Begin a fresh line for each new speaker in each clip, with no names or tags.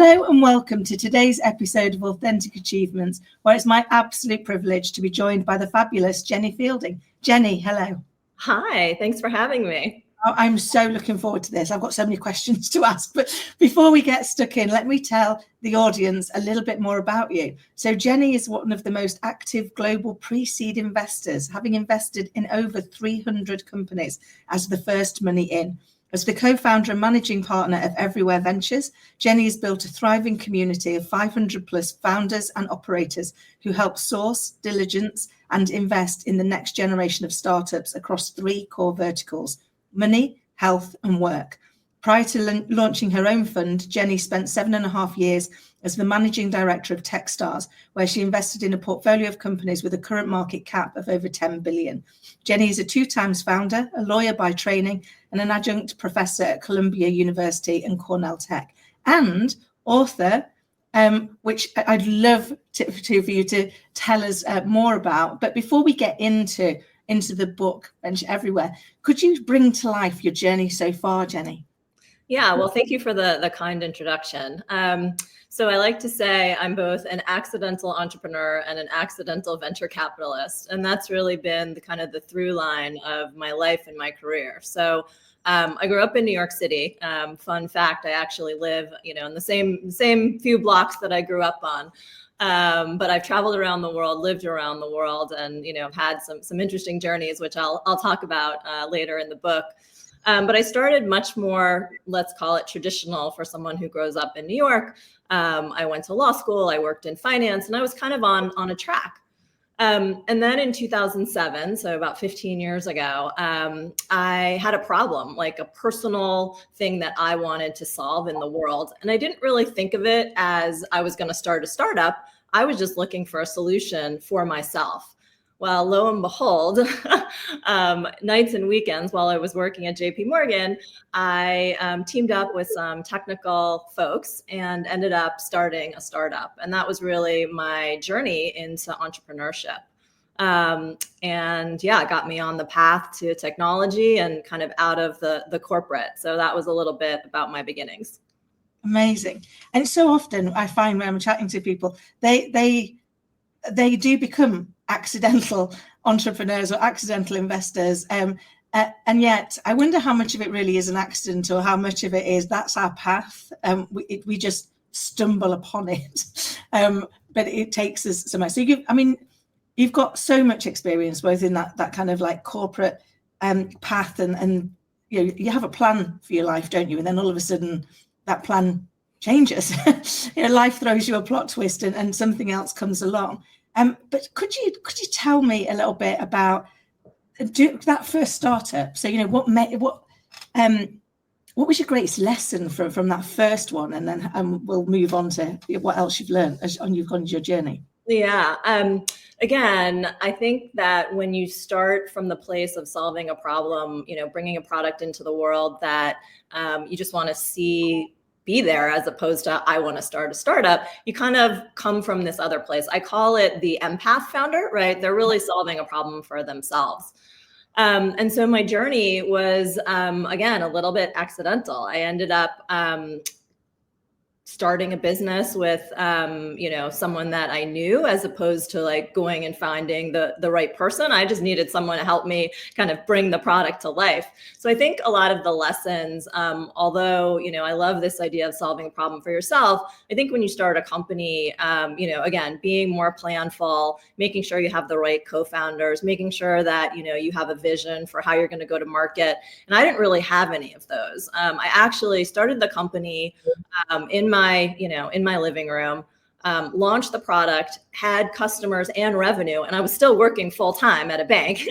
Hello and welcome to today's episode of Authentic Achievements, where it's my absolute privilege to be joined by the fabulous Jenny Fielding. Jenny, hello.
Hi, thanks for having me.
I'm so looking forward to this. I've got so many questions to ask, but before we get stuck in, let me tell the audience a little bit more about you. So Jenny is one of the most active global pre-seed investors, having invested in over 300 companies as the first money in. As the co-founder and managing partner of Everywhere Ventures, Jenny has built a thriving community of 500 plus founders and operators who help source, diligence, and invest in the next generation of startups across three core verticals: money, health, and work. Prior to launching her own fund, Jenny spent 7.5 years as the managing director of Techstars, where she invested in a portfolio of companies with a current market cap of over 10 billion. Jenny is a 2-time founder, a lawyer by training, and an adjunct professor at Columbia University and Cornell Tech, and author, which I'd love for you to tell us more about. But before we get into the book, Venture Everywhere, could you bring to life your journey so far, Jenny?
Yeah, well, thank you for the kind introduction. So I like to say I'm both an accidental entrepreneur and an accidental venture capitalist. And that's really been the through line of my life and my career. So I grew up in New York City. Fun fact, I actually live, in the same few blocks that I grew up on. But I've traveled around the world, lived around the world, and, I've had some interesting journeys, which I'll talk about later in the book. But I started much more, let's call it traditional for someone who grows up in New York. I went to law school, I worked in finance, and I was kind of on a track. And then in 2007, so about 15 years ago, I had a problem, like a personal thing that I wanted to solve in the world. And I didn't really think of it as I was going to start a startup. I was just looking for a solution for myself. Well, lo and behold, nights and weekends while I was working at JP Morgan, I teamed up with some technical folks and ended up starting a startup. And that was really my journey into entrepreneurship. And yeah, it got me on the path to technology and kind of out of the corporate. So that was a little bit about my beginnings.
Amazing. And so often I find when I'm chatting to people, they do become accidental entrepreneurs or accidental investors. And yet I wonder how much of it really is an accident or how much of it is that's our path. We just stumble upon it. But it takes us so much. So you've got so much experience both in that kind of like corporate path and you have a plan for your life, don't you? And then all of a sudden that plan changes. Life throws you a plot twist and something else comes along. But could you tell me a little bit about that first startup? So what was your greatest lesson from that first one, and then we'll move on to what else you've learned as you've gone your journey.
Yeah. Again, I think that when you start from the place of solving a problem, bringing a product into the world that you just want to be there as opposed to I want to start a startup, you kind of come from this other place. I call it the empath founder, right? They're really solving a problem for themselves. And so my journey was, again, a little bit accidental. I ended up starting a business with, someone that I knew, as opposed to like going and finding the right person. I just needed someone to help me kind of bring the product to life. So I think a lot of the lessons, although, I love this idea of solving a problem for yourself, I think when you start a company, again, being more planful, making sure you have the right co-founders, making sure that, you have a vision for how you're going to go to market. And I didn't really have any of those. I actually started the company in my living room, launched the product, had customers and revenue, and I was still working full time at a bank.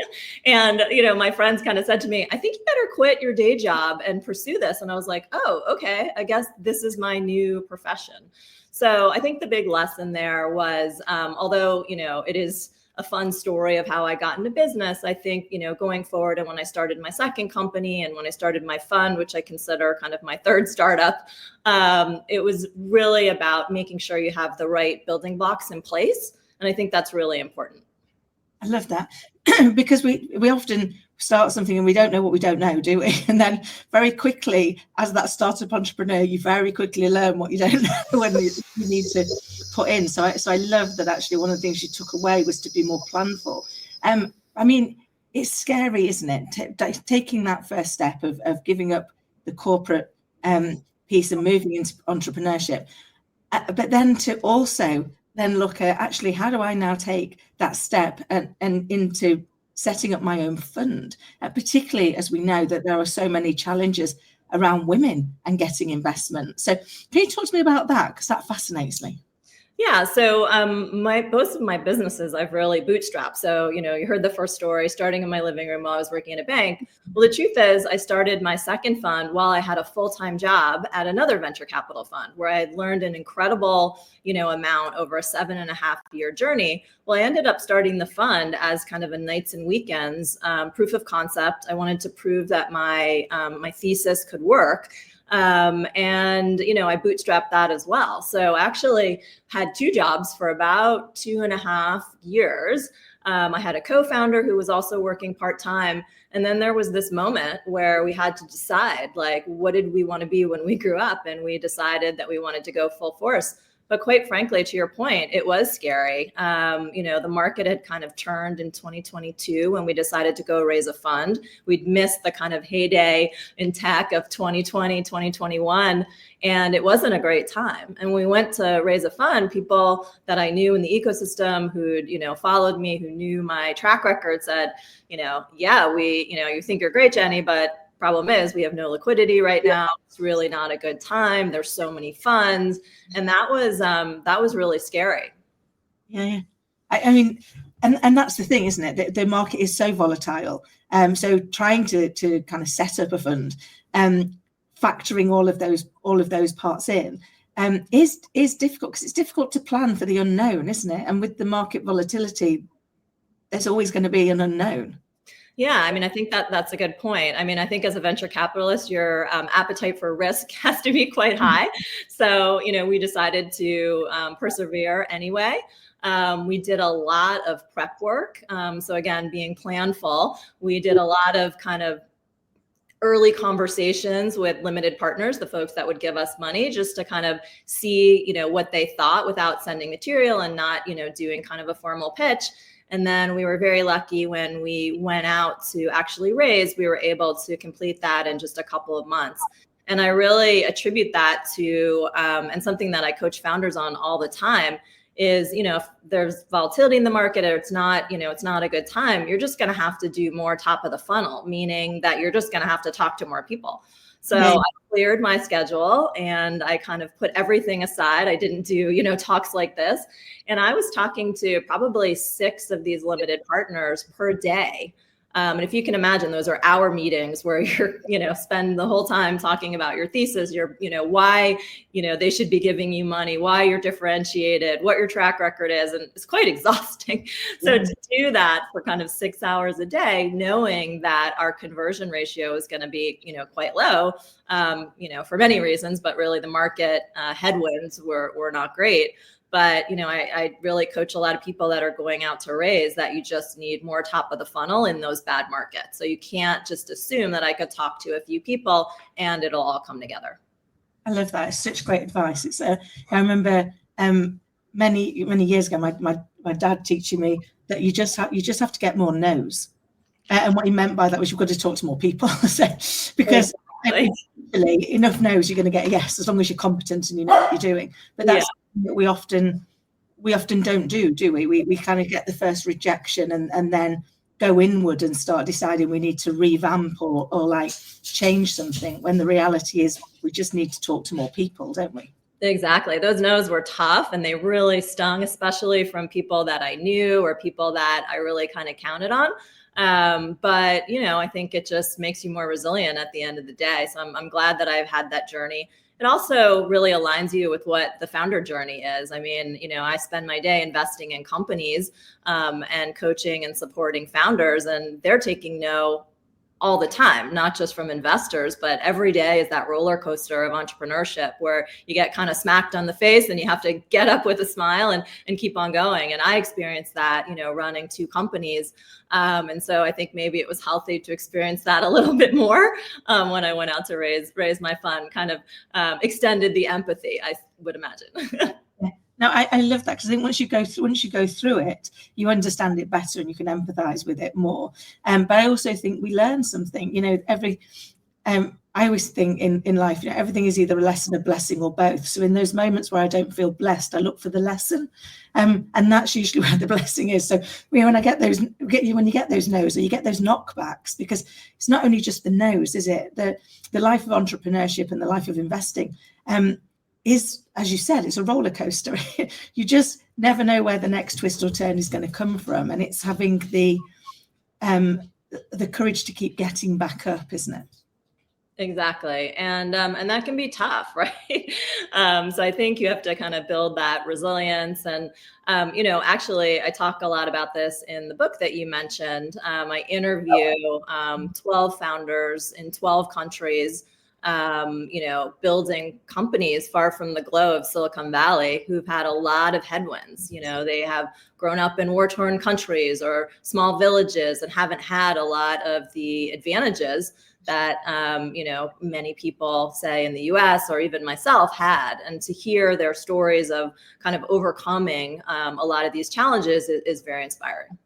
And, my friends kind of said to me, I think you better quit your day job and pursue this. And I was like, oh, okay, I guess this is my new profession. So I think the big lesson there was, although, it is a fun story of how I got into business, I think, going forward, and when I started my second company and when I started my fund, which I consider kind of my third startup, it was really about making sure you have the right building blocks in place. And I think that's really important.
I love that. because we often start something and we don't know what we don't know, do we? And then very quickly, as that startup entrepreneur, you very quickly learn what you don't know when you need to put in. So I love that actually one of the things you took away was to be more planful. I mean, it's scary, isn't it? Taking that first step of giving up the corporate piece and moving into entrepreneurship. But then to also then look at actually, how do I now take that step and into setting up my own fund, particularly as we know that there are so many challenges around women and getting investment. So can you talk to me about that? Because that fascinates me.
Yeah, so both of my businesses I've really bootstrapped. So, you heard the first story, starting in my living room while I was working at a bank. Well, the truth is I started my second fund while I had a full-time job at another venture capital fund where I had learned an incredible, amount over a 7.5-year journey. Well, I ended up starting the fund as kind of a nights and weekends proof of concept. I wanted to prove that my thesis could work. And I bootstrapped that as well. So actually had 2 jobs for about 2.5 years. I had a co-founder who was also working part-time. And then there was this moment where we had to decide, like, what did we want to be when we grew up? And we decided that we wanted to go full force. But quite frankly, to your point, it was scary. The market had kind of turned in 2022 when we decided to go raise a fund. We'd missed the kind of heyday in tech of 2020, 2021, and it wasn't a great time. And when we went to raise a fund, people that I knew in the ecosystem who'd, followed me, who knew my track record said, yeah, you think you're great, Jenny, but problem is we have no liquidity right now. It's really not a good time. There's so many funds. And that was really scary.
Yeah. I mean, and that's the thing, isn't it? The market is so volatile. So trying to kind of set up a fund, factoring all of those parts in, is difficult because it's difficult to plan for the unknown, isn't it? And with the market volatility, there's always going to be an unknown.
Yeah, I mean, I think that's a good point. I mean, I think as a venture capitalist, your appetite for risk has to be quite high. So, we decided to persevere anyway. We did a lot of prep work. So again, being planful, we did a lot of kind of early conversations with limited partners, the folks that would give us money, just to kind of see, what they thought without sending material and not, doing kind of a formal pitch. And then we were very lucky when we went out to actually raise, we were able to complete that in just a couple of months. And I really attribute that to, and something that I coach founders on all the time is, if there's volatility in the market or it's not a good time, you're just going to have to do more top of the funnel, meaning that you're just going to have to talk to more people. So I cleared my schedule and I kind of put everything aside. I didn't do, talks like this. And I was talking to probably 6 of these limited partners per day. And if you can imagine, those are hour meetings where you're, spend the whole time talking about your thesis, why, they should be giving you money, why you're differentiated, what your track record is. And it's quite exhausting. So to do that for kind of 6 hours a day, knowing that our conversion ratio is going to be, quite low, for many reasons, but really the market headwinds were not great. But, I really coach a lot of people that are going out to raise that you just need more top of the funnel in those bad markets. So you can't just assume that I could talk to a few people and it'll all come together.
I love that. It's such great advice. It's I remember many years ago, my dad teaching me that you just have to get more no's. And what he meant by that was you've got to talk to more people. Because enough no's, you're going to get a yes, as long as you're competent and you know what you're doing. But that's that we often don't do we? We kind of get the first rejection and then go inward and start deciding we need to revamp or like change something, when the reality is we just need to talk to more people, don't we?
Exactly. Those no's were tough and they really stung, especially from people that I knew or people that I really kind of counted on. But, I think it just makes you more resilient at the end of the day. So I'm glad that I've had that journey. It also really aligns you with what the founder journey is. I mean, I spend my day investing in companies and coaching and supporting founders, and they're taking no all the time, not just from investors, but every day is that roller coaster of entrepreneurship where you get kind of smacked on the face and you have to get up with a smile and keep on going. And I experienced that, running 2 companies. And so I think maybe it was healthy to experience that a little bit more when I went out to raise my fund, kind of extended the empathy, I would imagine.
No, I love that, because I think once you go through it, you understand it better and you can empathize with it more. But I also think we learn something. I always think in life, everything is either a lesson, a blessing, or both. So in those moments where I don't feel blessed, I look for the lesson, and that's usually where the blessing is. So when I get those, when you get those no's or you get those knockbacks, because it's not only just the no's, is it? The life of entrepreneurship and the life of investing is, as you said, it's a roller coaster. You just never know where the next twist or turn is going to come from, and it's having the courage to keep getting back up, isn't it?
Exactly. And that can be tough, right? So I think you have to kind of build that resilience. And, actually, I talk a lot about this in the book that you mentioned. I interview 12 founders in 12 countries, building companies far from the glow of Silicon Valley who've had a lot of headwinds. They have grown up in war-torn countries or small villages and haven't had a lot of the advantages that, many people say in the US or even myself had. And to hear their stories of kind of overcoming a lot of these challenges is very inspiring.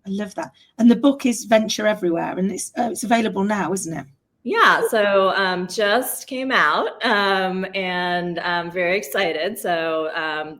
I love that. And the book is Venture Everywhere, and it's available now, isn't it?
Yeah, so just came out, and I'm very excited. So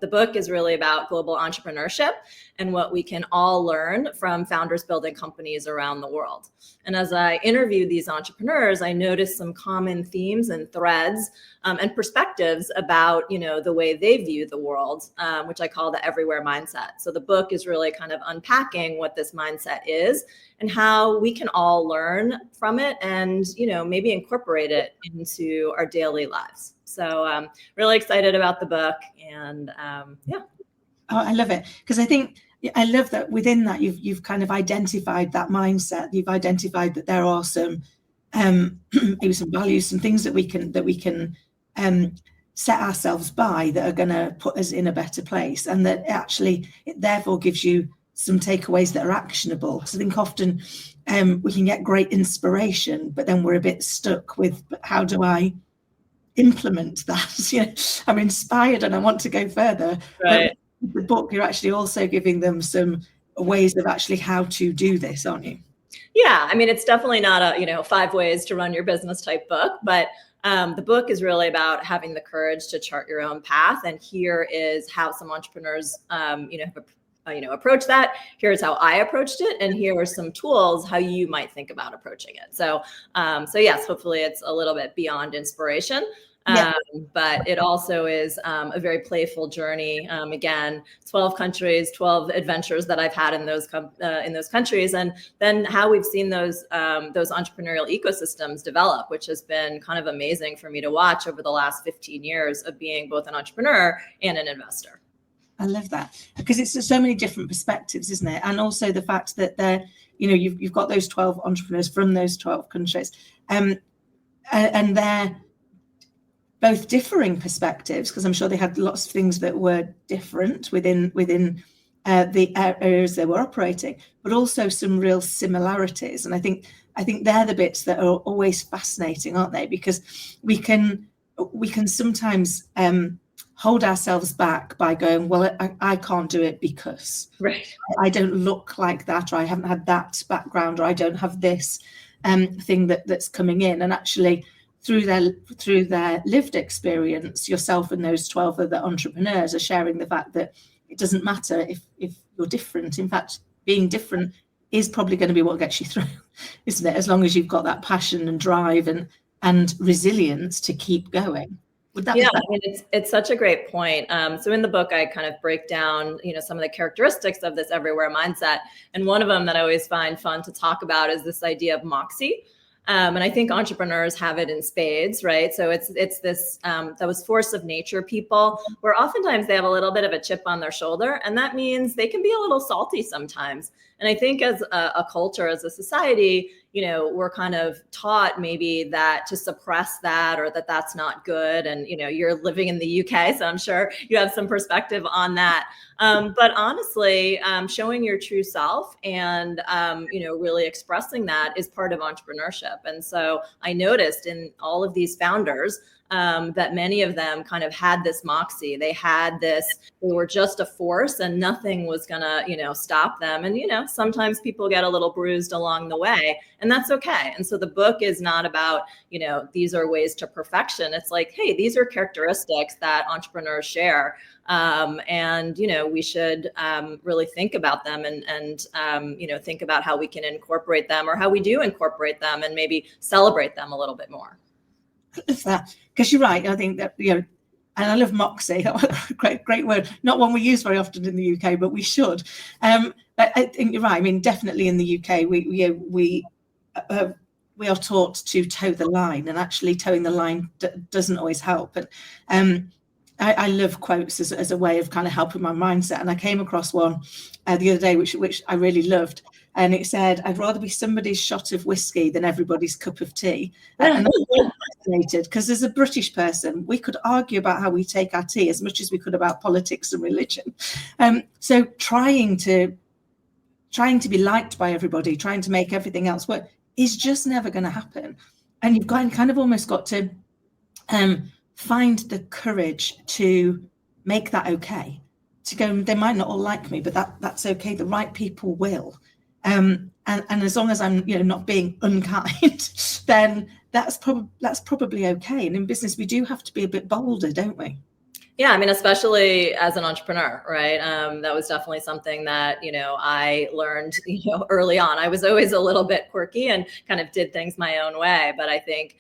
the book is really about global entrepreneurship and what we can all learn from founders building companies around the world. And as I interviewed these entrepreneurs, I noticed some common themes and threads and perspectives about, the way they view the world, which I call the everywhere mindset. So the book is really kind of unpacking what this mindset is and how we can all learn from it and, maybe incorporate it into our daily lives. So really excited about the book, and yeah.
Oh, I love it, because I love that within that you've kind of identified that mindset. You've identified that there are some maybe some values, some things that we can set ourselves by that are going to put us in a better place, and that actually it therefore gives you some takeaways that are actionable. Because I think often we can get great inspiration, but then we're a bit stuck with, how do I implement that? I'm inspired and I want to go further.
Right.
But with the book, you're actually also giving them some ways of actually how to do this, aren't you?
Yeah, it's definitely not a 5 ways to run your business type book, but the book is really about having the courage to chart your own path. And here is how some entrepreneurs have approach that. Here's how I approached it, and here are some tools how you might think about approaching it. So yes, hopefully it's a little bit beyond inspiration.
Yeah.
But it also is a very playful journey. Again, 12 countries, 12 adventures that I've had in those countries, and then how we've seen those entrepreneurial ecosystems develop, which has been kind of amazing for me to watch over the last 15 years of being both an entrepreneur and an investor.
I love that, because it's so many different perspectives, isn't it? And also the fact that you've got those 12 entrepreneurs from those 12 countries, and they're both differing perspectives, because I'm sure they had lots of things that were different within the areas they were operating, but also some real similarities. And I think they're the bits that are always fascinating, aren't they? Because we can sometimes hold ourselves back by going, well, I can't do it because I don't look like that, or I haven't had that background, or I don't have this thing that's coming in. And actually, through their lived experience, yourself and those 12 other entrepreneurs are sharing the fact that it doesn't matter if you're different. In fact, being different is probably going to be what gets you through, isn't it? As long as you've got that passion and drive and resilience to keep going.
Yeah, it's such a great point. So in the book, I kind of break down, some of the characteristics of this everywhere mindset. And one of them that I always find fun to talk about is this idea of moxie. And I think entrepreneurs have it in spades, right? So it's this those force of nature people, where oftentimes they have a little bit of a chip on their shoulder, and that means they can be a little salty sometimes. And I think as a culture, as a society, we're kind of taught maybe that to suppress that, or that that's not good. And, you're living in the UK, so I'm sure you have some perspective on that. But honestly, showing your true self and, really expressing that is part of entrepreneurship. And so I noticed in all of these founders that many of them kind of had this moxie. They were just a force, and nothing was gonna, stop them. And, sometimes people get a little bruised along the way, and that's okay. And so the book is not about, these are ways to perfection. It's like, hey, these are characteristics that entrepreneurs share. And, we should really think about them and think about how we can incorporate them, or how we do incorporate them, and maybe celebrate them a little bit more.
I love that, because you're right. I think that, and I love moxie, great word, not one we use very often in the UK, but we should. But I think you're right. I mean, definitely in the UK, we are taught to toe the line, and actually toeing the line doesn't always help. But I love quotes as a way of kind of helping my mindset. And I came across one the other day, which I really loved. And it said, "I'd rather be somebody's shot of whiskey than everybody's cup of tea." And I'm fascinated, because as a British person, we could argue about how we take our tea as much as we could about politics and religion. So trying to be liked by everybody, trying to make everything else work, is just never going to happen. And you've kind of almost got to find the courage to make that okay. To go, they might not all like me, but that's okay. The right people will. And as long as I'm, not being unkind, then that's probably okay. And in business, we do have to be a bit bolder, don't we?
Yeah, I mean, especially as an entrepreneur, right? That was definitely something that, I learned, early on. I was always a little bit quirky and kind of did things my own way. But I think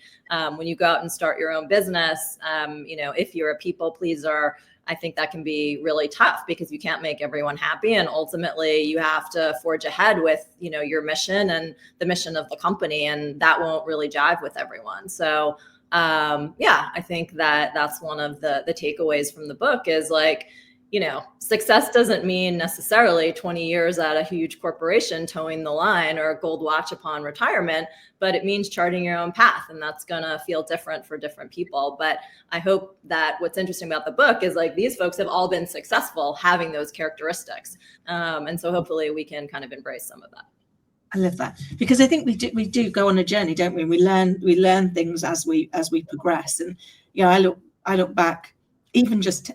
when you go out and start your own business, if you're a people pleaser, I think that can be really tough, because you can't make everyone happy. And ultimately you have to forge ahead with, your mission and the mission of the company, and that won't really jive with everyone. So I think that's one of the takeaways from the book is like, success doesn't mean necessarily 20 years at a huge corporation towing the line, or a gold watch upon retirement, but it means charting your own path. And that's going to feel different for different people. But I hope that what's interesting about the book is like, these folks have all been successful having those characteristics. And so hopefully we can kind of embrace some of that.
I love that, because I think we do go on a journey, don't we? We learn things as we progress. And I look back even just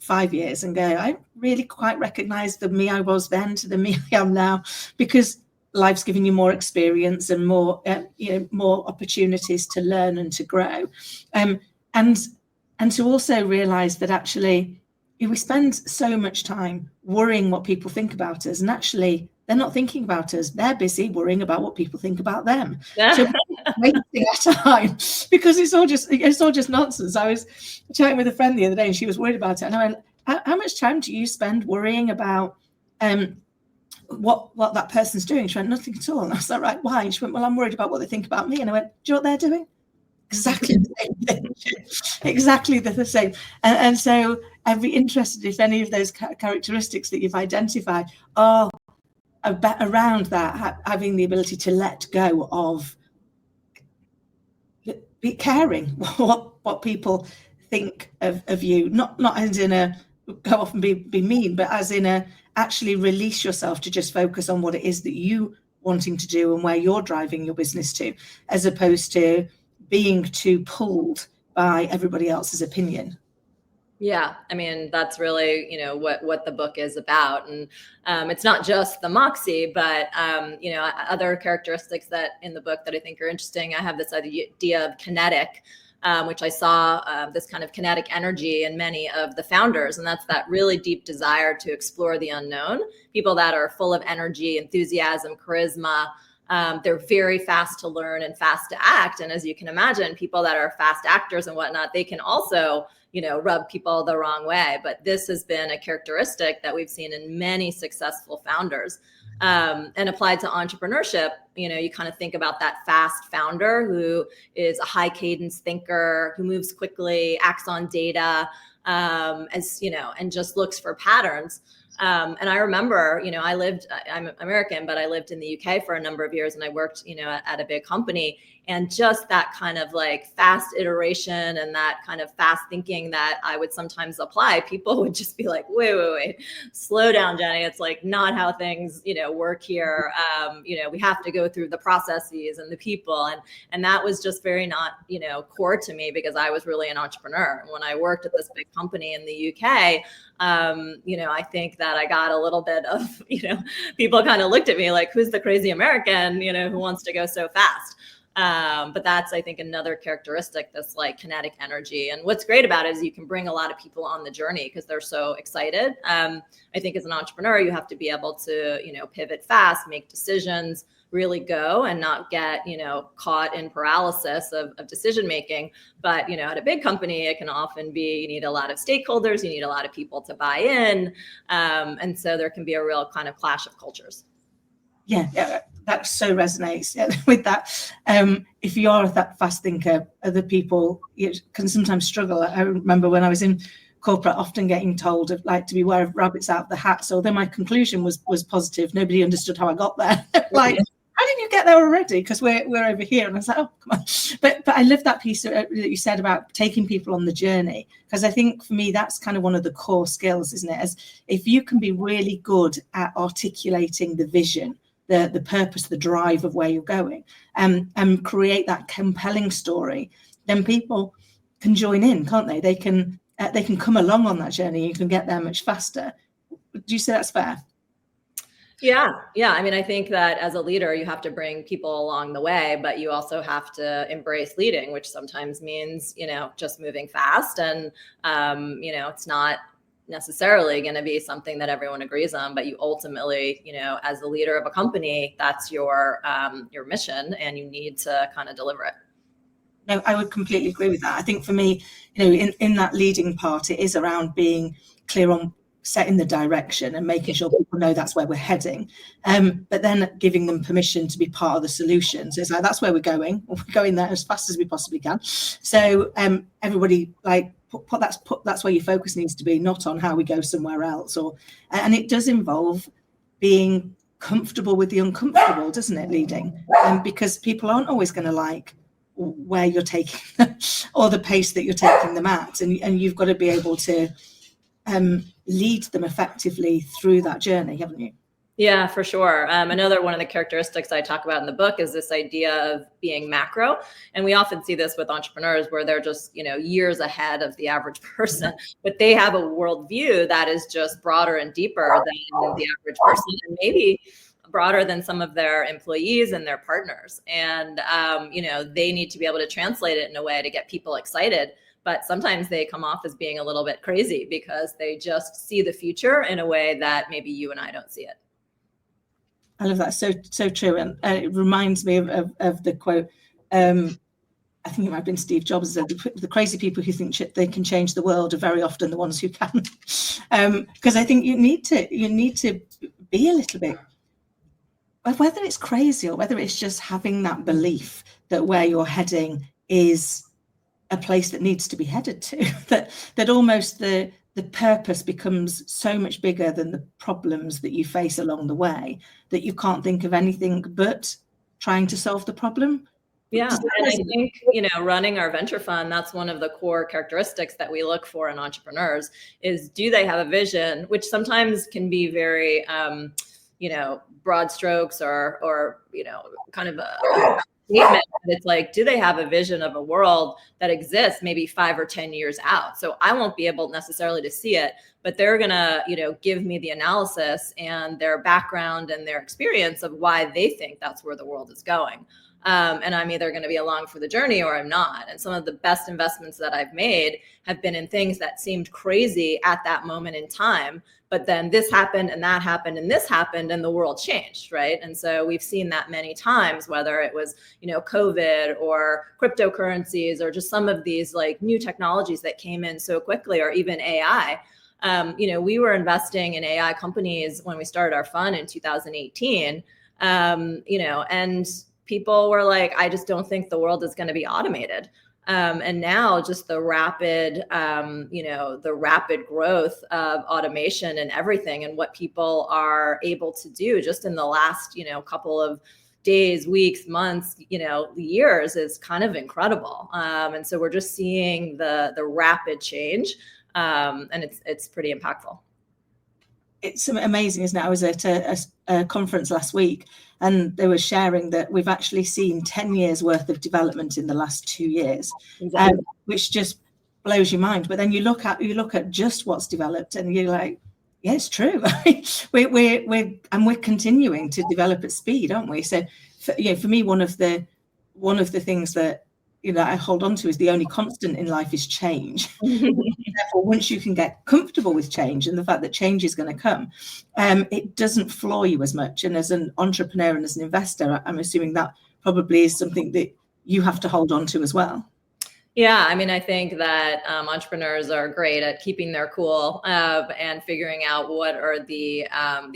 5 years and go, I really quite recognize the me I was then to the me I am now, because life's giving you more experience and more more opportunities to learn and to grow, and to also realize that actually we spend so much time worrying what people think about us, and actually they're not thinking about us. They're busy worrying about what people think about them. So wasting our time, because it's all just nonsense. I was chatting with a friend the other day, and she was worried about it. And I went, how much time do you spend worrying about what that person's doing? She went, nothing at all. And I was like, right, why? And she went, well, I'm worried about what they think about me. And I went, do you know what they're doing? Exactly the same thing. Exactly the same. And so I'd be interested if any of those characteristics that you've identified are around that, having the ability to let go of be caring what people think of you, not as in a go off and be mean, but as in a actually release yourself to just focus on what it is that you wanting to do and where you're driving your business to, as opposed to being too pulled by everybody else's opinion.
Yeah, I mean, that's really, what the book is about. And it's not just the moxie, but, other characteristics that in the book that I think are interesting. I have this idea of kinetic, which I saw this kind of kinetic energy in many of the founders. And that's that really deep desire to explore the unknown. People that are full of energy, enthusiasm, charisma. They're very fast to learn and fast to act. And as you can imagine, people that are fast actors and whatnot, they can also rub people the wrong way. But this has been a characteristic that we've seen in many successful founders, and applied to entrepreneurship. You kind of think about that fast founder who is a high cadence thinker, who moves quickly, acts on data, and just looks for patterns. And I remember, I'm American, but I lived in the UK for a number of years, and I worked, at a big company. And just that kind of like fast iteration and that kind of fast thinking that I would sometimes apply, people would just be like, wait, slow down, Jenny. It's like not how things, work here. We have to go through the processes and the people. And that was just very not, core to me, because I was really an entrepreneur. And when I worked at this big company in the UK, I think that I got a little bit of, people kind of looked at me like, who's the crazy American, who wants to go so fast? But that's, I think, another characteristic, this like kinetic energy. And what's great about it is you can bring a lot of people on the journey because they're so excited. I think as an entrepreneur, you have to be able to, pivot fast, make decisions, really go and not get, caught in paralysis of decision making. But, at a big company, it can often be, you need a lot of stakeholders, you need a lot of people to buy in. And so there can be a real kind of clash of cultures.
Yeah, that so resonates with that. If you're that fast thinker, other people can sometimes struggle. I remember when I was in corporate, often getting told of like to beware of rabbits out of the hat. So although my conclusion was positive, nobody understood how I got there. Like, how did you get there already? Because we're over here. And I was like, oh, come on. But I love that piece that you said about taking people on the journey, because I think for me, that's kind of one of the core skills, isn't it? As if you can be really good at articulating the vision, the purpose, the drive of where you're going, and create that compelling story, then people can join in, can't they? They can come along on that journey. You can get there much faster. Do you say that's fair?
Yeah. I mean, I think that as a leader, you have to bring people along the way, but you also have to embrace leading, which sometimes means, just moving fast. And, it's not necessarily going to be something that everyone agrees on, but you ultimately, as the leader of a company, that's your mission, and you need to kind of deliver it.
No, I would completely agree with that. I think for me, in that leading part, it is around being clear on setting the direction and making sure people know that's where we're heading, but then giving them permission to be part of the solution. So it's like, that's where we're going. We're going there as fast as we possibly can. So everybody that's where your focus needs to be, not on how we go somewhere else. And it does involve being comfortable with the uncomfortable, doesn't it, leading? Because people aren't always going to like where you're taking them or the pace that you're taking them at. And you've got to be able to lead them effectively through that journey, haven't you?
Yeah, for sure. Another one of the characteristics I talk about in the book is this idea of being macro. And we often see this with entrepreneurs where they're just, years ahead of the average person, but they have a worldview that is just broader and deeper than the average person, and maybe broader than some of their employees and their partners. And, they need to be able to translate it in a way to get people excited. But sometimes they come off as being a little bit crazy because they just see the future in a way that maybe you and I don't see it.
I love that. So true. And it reminds me of the quote. I think it might have been Steve Jobs said, the crazy people who think they can change the world are very often the ones who can. Because I think you need to be a little bit, whether it's crazy or whether it's just having that belief that where you're heading is a place that needs to be headed to, that almost the purpose becomes so much bigger than the problems that you face along the way, that you can't think of anything but trying to solve the problem.
Yeah. And I think, running our venture fund, that's one of the core characteristics that we look for in entrepreneurs is, do they have a vision, which sometimes can be very, broad strokes or kind of a statement. It's like, do they have a vision of a world that exists maybe 5 or 10 years out? So I won't be able necessarily to see it, but they're gonna, give me the analysis and their background and their experience of why they think that's where the world is going. And I'm either going to be along for the journey or I'm not. And some of the best investments that I've made have been in things that seemed crazy at that moment in time. But then this happened and that happened and this happened and the world changed, right? And so we've seen that many times, whether it was, COVID or cryptocurrencies or just some of these like new technologies that came in so quickly, or even AI. We were investing in AI companies when we started our fund in 2018, and people were like, I just don't think the world is going to be automated. And now just the rapid, the rapid growth of automation and everything, and what people are able to do just in the last, couple of days, weeks, months, years is kind of incredible. And so we're just seeing the rapid change, and it's pretty impactful.
It's amazing, isn't it? I was at a conference last week, and they were sharing that we've actually seen 10 years worth of development in the last 2 years,
Exactly.
Which just blows your mind. But then you look at just what's developed, and you're like, yeah, it's true. we're continuing to develop at speed, aren't we? So, for me, one of the things that I hold on to is the only constant in life is change. Therefore, once you can get comfortable with change and the fact that change is going to come, it doesn't floor you as much. And as an entrepreneur and as an investor, I'm assuming that probably is something that you have to hold on to as well.
Yeah, I mean, I think that entrepreneurs are great at keeping their cool and figuring out what are the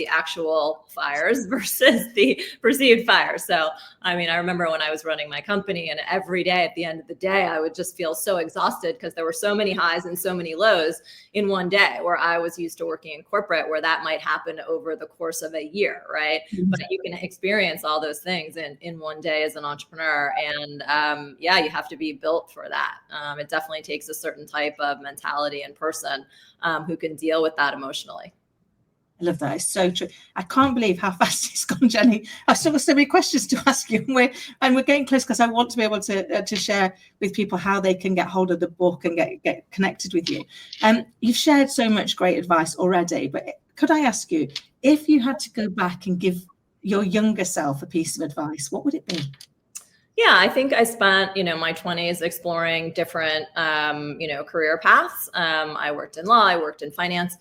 actual fires versus the perceived fires. So, I mean, I remember when I was running my company, and every day at the end of the day, I would just feel so exhausted because there were so many highs and so many lows in one day, where I was used to working in corporate, where that might happen over the course of a year, right? Mm-hmm. But you can experience all those things in one day as an entrepreneur. And you have to be built for that. It definitely takes a certain type of mentality and person who can deal with that emotionally.
I love that. It's so true. I can't believe how fast it's gone, Jenny. I've still got so many questions to ask you, and we're getting close, because I want to be able to share with people how they can get hold of the book and get connected with you. You've shared so much great advice already, but could I ask you, if you had to go back and give your younger self a piece of advice, what would it be?
Yeah, I think I spent, my 20s exploring different, career paths. I worked in law, I worked in finance.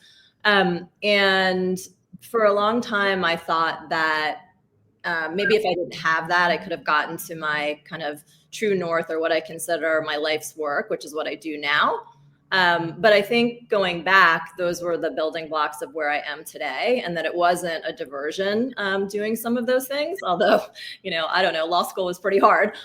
And for a long time, I thought that maybe if I didn't have that, I could have gotten to my kind of true north, or what I consider my life's work, which is what I do now. But I think going back, those were the building blocks of where I am today, and that it wasn't a diversion doing some of those things. Although, I don't know, law school was pretty hard.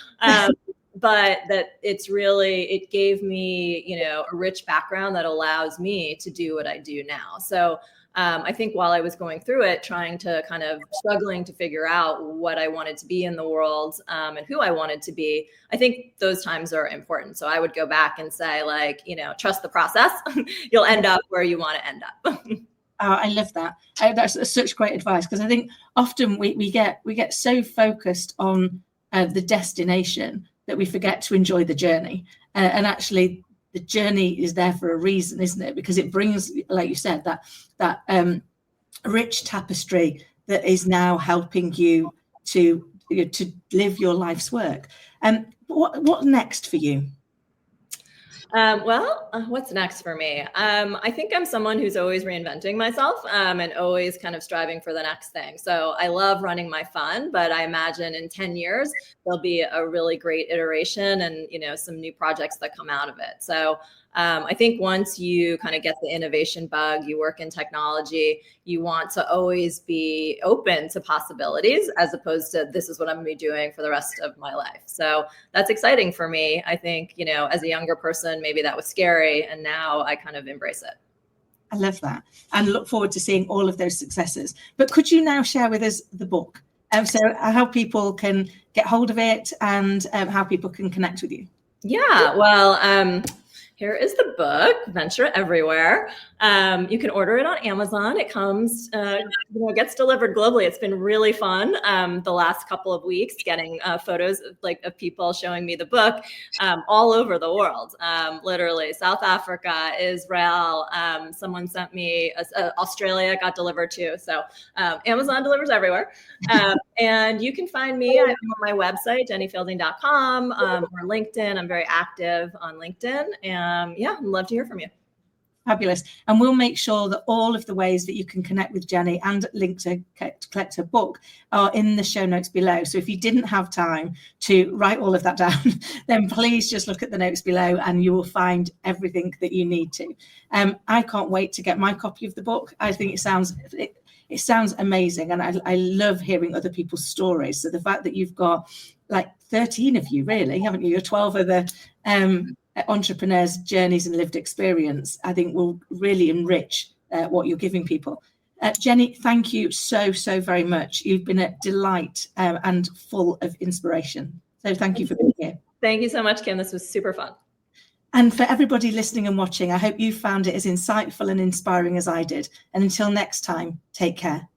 But that it gave me, a rich background that allows me to do what I do now. So I think while I was going through it, trying to kind of struggling to figure out what I wanted to be in the world and who I wanted to be, I think those times are important. So I would go back and say, trust the process. You'll end up where you want to end up.
Oh, I love that. That's such great advice, because I think often we get so focused on the destination that we forget to enjoy the journey. And actually, the journey is there for a reason, isn't it? Because it brings, like you said, that rich tapestry that is now helping you to live your life's work. What next for you?
What's next for me? I think I'm someone who's always reinventing myself and always kind of striving for the next thing. So I love running my fund, but I imagine in 10 years, there'll be a really great iteration and, some new projects that come out of it. So I think once you kind of get the innovation bug, you work in technology, you want to always be open to possibilities, as opposed to this is what I'm going to be doing for the rest of my life. So that's exciting for me. I think, as a younger person, maybe that was scary, and now I kind of embrace it.
I love that, and look forward to seeing all of those successes. But could you now share with us the book? So how people can get hold of it, and how people can connect with you?
Yeah, well, here is the book, Venture Everywhere. You can order it on Amazon. It comes, it gets delivered globally. It's been really fun the last couple of weeks, getting photos of people showing me the book all over the world. Literally, South Africa, Israel. Someone sent me Australia, got delivered too. So Amazon delivers everywhere. And you can find me on my website, jennyfielding.com, or LinkedIn. I'm very active on LinkedIn. And I'd love to hear from you.
Fabulous. And we'll make sure that all of the ways that you can connect with Jenny and link to collect her book are in the show notes below. So if you didn't have time to write all of that down, then please just look at the notes below and you will find everything that you need to. I can't wait to get my copy of the book. I think it sounds amazing. And I love hearing other people's stories. So the fact that you've got 13 of you, really, haven't you? Your 12 other entrepreneurs' journeys and lived experience, I think will really enrich what you're giving people. Jenny, thank you so very much. You've been a delight and full of inspiration. So thank you for being here.
Thank you so much, Kim. This was super fun.
And for everybody listening and watching, I hope you found it as insightful and inspiring as I did. And until next time, take care.